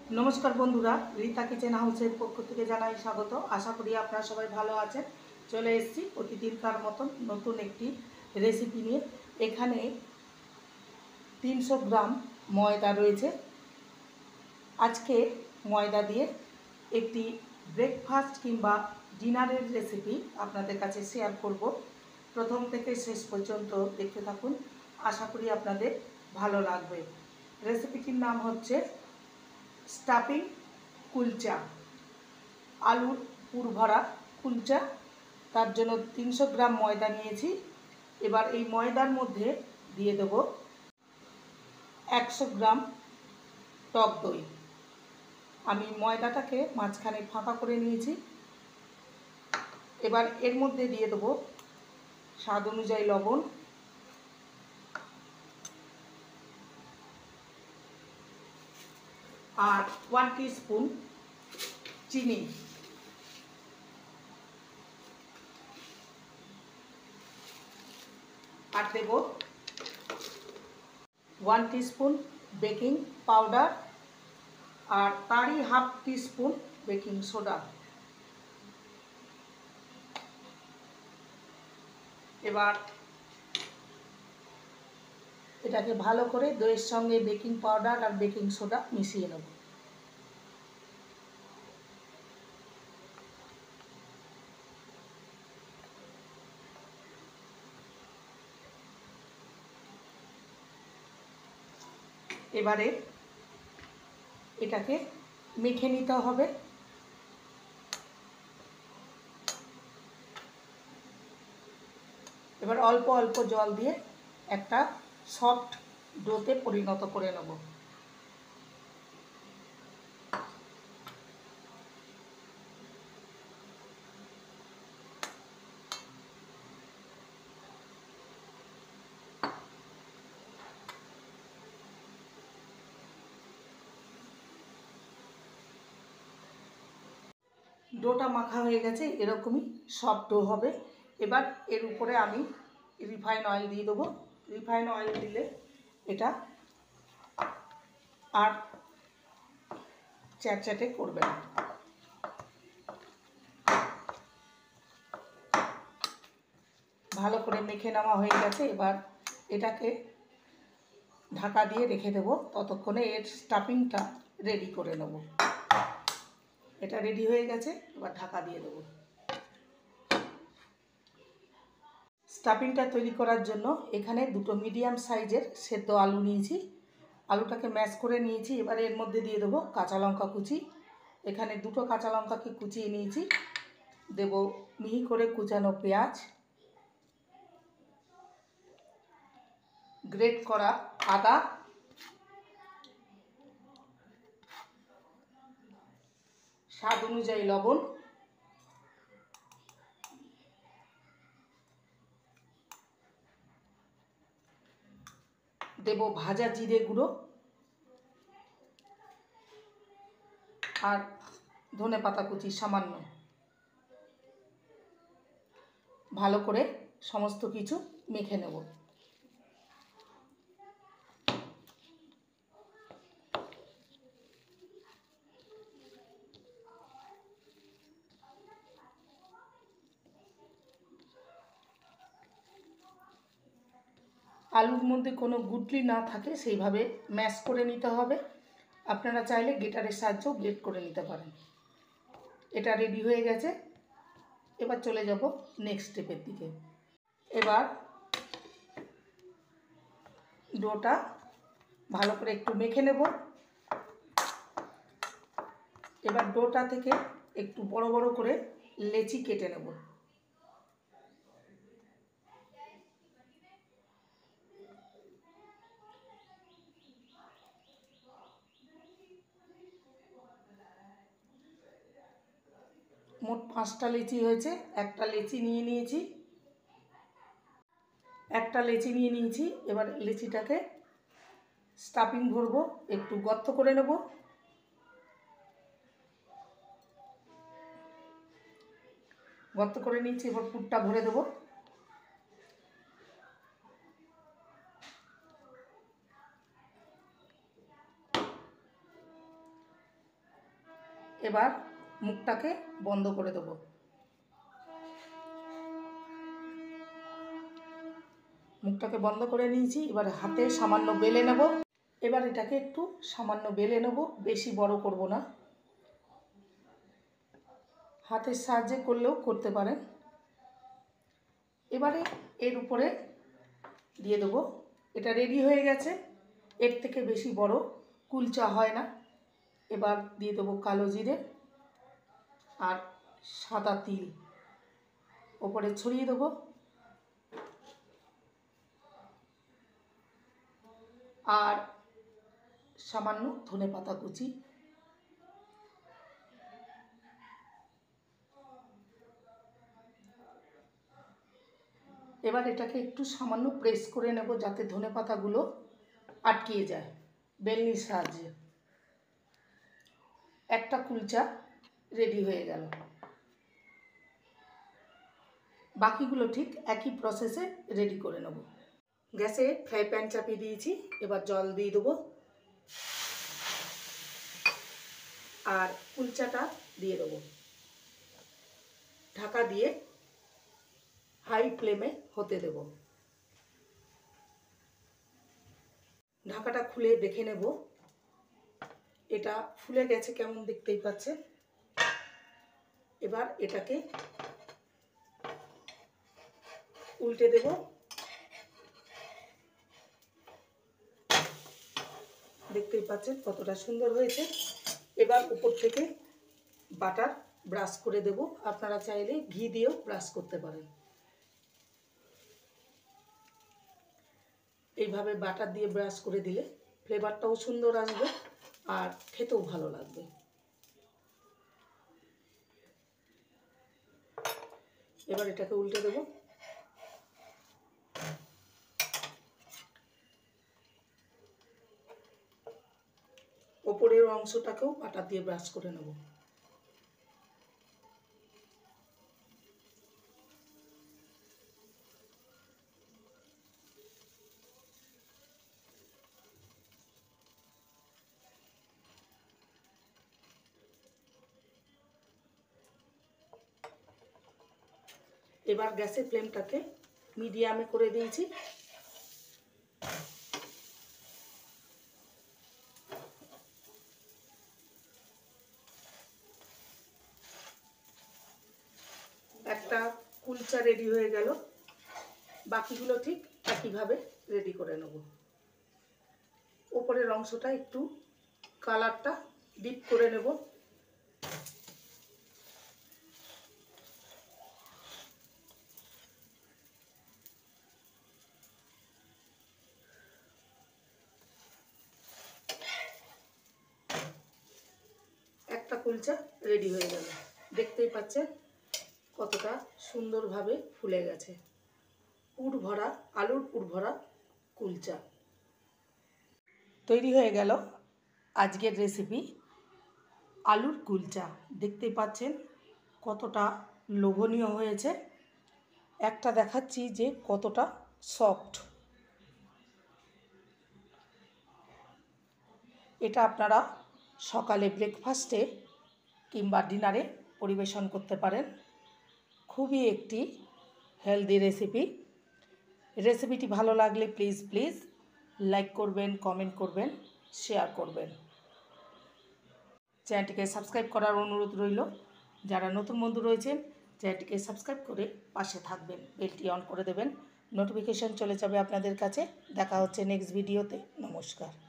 नमस्कार बंधुरा रीता किचेन हाउसের পক্ষ থেকে জানাই স্বাগত। আশা করি আপনারা সবাই ভালো আছেন। চলে এসেছি প্রতিদিনকার মতন নতুন একটি রেসিপি নিয়ে। এখানে 300 গ্রাম ময়দা রয়েছে। আজকে ময়দা দিয়ে একটি ব্রেকফাস্ট কিংবা ডিনারের রেসিপি আপনাদের কাছে শেয়ার করব। প্রথম থেকে শেষ পর্যন্ত দেখতে থাকুন, আশা করি আপনাদের ভালো লাগবে। রেসিপিটির নাম হচ্ছে স্টাফিং কুলচা, আলুর পুরভরা কুলচা। তার জন্য 300 গ্রাম ময়দা নিয়েছি। এবার এই ময়দার মধ্যে দিয়ে দেব 100 গ্রাম টক দই। আমি ময়দাটাকে মাঝখানে ফাঁকা করে নিয়েছি। এবার এর মধ্যে দিয়ে দেব স্বাদ অনুযায়ী লবণ, আর 1 টিস্পুন চিনি। আর দেব 1 টিস্পুন বেকিং পাউডার আর তারই হাফ টিস্পুন বেকিং সোডা। এবার এটাকে ভালো করে দইয়ের সঙ্গে বেকিং পাউডার আর বেকিং সোডা মিশিয়ে নেব। এবারে এটাকে মেখে নিতে হবে। এবার অল্প অল্প জল দিয়ে একটা সফট ডোতে পরিণত করে নেব। ডোটা মাখা হয়ে গেছে, এরকমই সফট ডো হবে। এবার এর উপরে আমি রিফাইন অয়েল দিয়ে দেবো। রিফাইন অয়েল দিলে এটা আর চ্যাটচ্যাটে করবে না। ভালো করে মেখে নেওয়া হয়ে গেছে। এবার এটাকে ঢাকা দিয়ে রেখে দেবো, ততক্ষণে এর স্টাফিংটা রেডি করে নেব। এটা রেডি হয়ে গেছে, এবার ঢাকা দিয়ে দেবো। স্টাফিংটা তৈরি করার জন্য এখানে দুটো মিডিয়াম সাইজের সেদ্ধ আলু নিয়েছি। আলুটাকে ম্যাশ করে নিয়েছি। এবারে এর মধ্যে দিয়ে দেবো কাঁচা লঙ্কা কুচি। এখানে দুটো কাঁচা লঙ্কাকে কুচিয়ে নিয়েছি। দেব মিহি করে কুচানো পেঁয়াজ, গ্রেট করা আদা, স্বাদ অনুযায়ী লবণ, দেব ভাজা জিরে গুঁড়ো আর ধনে পাতা কুচি সামান্য। ভালো করে সমস্ত কিছু মেখে নেব। আলুর মধ্যে কোনো গুটলি না থাকে সেইভাবে ম্যাশ করে নিতে হবে। আপনারা চাইলে গ্রেটারের সাহায্যেও গ্রেট করে নিতে পারেন। এটা রেডি হয়ে গেছে। এবার চলে যাব নেক্সট স্টেপের দিকে। এবার ডোটা ভালো করে একটু মেখে নেব। এবার ডোটা থেকে একটু বড় বড় করে লেচি কেটে নেব। মোট 5টা লেচি হয়েছে। একটা লেচি নিয়ে নিয়েছি। এবার লেচিটাকে স্টাফিং ভরবো। একটু গর্ত করে নেব। গর্ত করে নিয়েছি। এবার পুরটা ভরে দেবো। এবার মুখটাকে বন্ধ করে দেবো। মুখটাকে বন্ধ করে নিয়েছি। এবার হাতে সামান্য বেলে নেব। এবার এটাকে একটু সামান্য বেলে নেব, বেশি বড় করব না। হাতের সাহায্যে করলেও করতে পারেন। এবারে এর উপরে দিয়ে দেবো। এটা রেডি হয়ে গেছে। এর থেকে বেশি বড় কুলচা হয় না। এবার দিয়ে দেবো কালো জিরে আর সাদা তিল ওপরে ছড়িয়ে দেবো। আর সামান্য ধনেপাতা কুচি। এবার এটাকে একটু সামান্য প্রেস করে নেব যাতে ধনেপাতাগুলো আটকিয়ে যায় বেলনির সাহায্যে। একটা কুলচা রেডি হয়ে গেল। বাকিগুলো ঠিক একই প্রসেসে রেডি করে নেব। গ্যাসে ফ্রাই প্যান চাপিয়ে দিয়েছি। এবার জল দিয়ে দেবো আর কুলচাটা দিয়ে দেবো। ঢাকা দিয়ে হাই ফ্লেমে হতে দেব। ঢাকাটা খুলে দেখে নেব। এটা ফুলে গেছে কেমন, দেখতেই পাচ্ছেন। এবার এটাকে উল্টে দেব। দেখতেই পাচ্ছেন কতটা সুন্দর হয়েছে। এবার উপর থেকে বাটার ব্রাশ করে দেব। আপনারা চাইলে ঘি দিয়েও ব্রাশ করতে পারেন। এইভাবে বাটার দিয়ে ব্রাশ করে দিলে ফ্লেভারটাও সুন্দর আসবে আর খেতেও ভালো লাগবে। এবার এটাকে উল্টে দেব। ওপরের অংশটাকেও বাটার দিয়ে ব্রাশ করে নেব। এবার গ্যাসের ফ্লেমটাকে মিডিয়ামে করে দিয়েছি। একটা কুলচা রেডি হয়ে গেল। বাকিগুলো ঠিক একইভাবে রেডি করে নেব। ওপরের অংশটা একটু কালারটা ডিপ করে নেব। একটা কুলচা রেডি হয়ে গেল। দেখতেই পাচ্ছেন কতটা সুন্দরভাবে ফুলে গেছে। পুর ভরা আলুর পুর ভরা কুলচা তৈরি হয়ে গেল। আজকের রেসিপি আলুর কুলচা। দেখতেই পাচ্ছেন কতটা লোভনীয় হয়েছে। একটা দেখাচ্ছি যে কতটা সফট। এটা আপনারা সকালে ব্রেকফাস্টে কিংবা ডিনারে পরিবেশন করতে পারেন। খুবই একটি হেলদি রেসিপি। রেসিপিটি ভালো লাগলে প্লিজ লাইক করবেন, কমেন্ট করবেন, শেয়ার করবেন। চ্যানেলটিকে সাবস্ক্রাইব করার অনুরোধ রইল। যারা নতুন বন্ধু রয়েছেন চ্যানেলটিকে সাবস্ক্রাইব করে পাশে থাকবেন, বেলটি অন করে দেবেন, নোটিফিকেশন চলে যাবে আপনাদের কাছে। দেখা হচ্ছে নেক্সট ভিডিওতে। নমস্কার।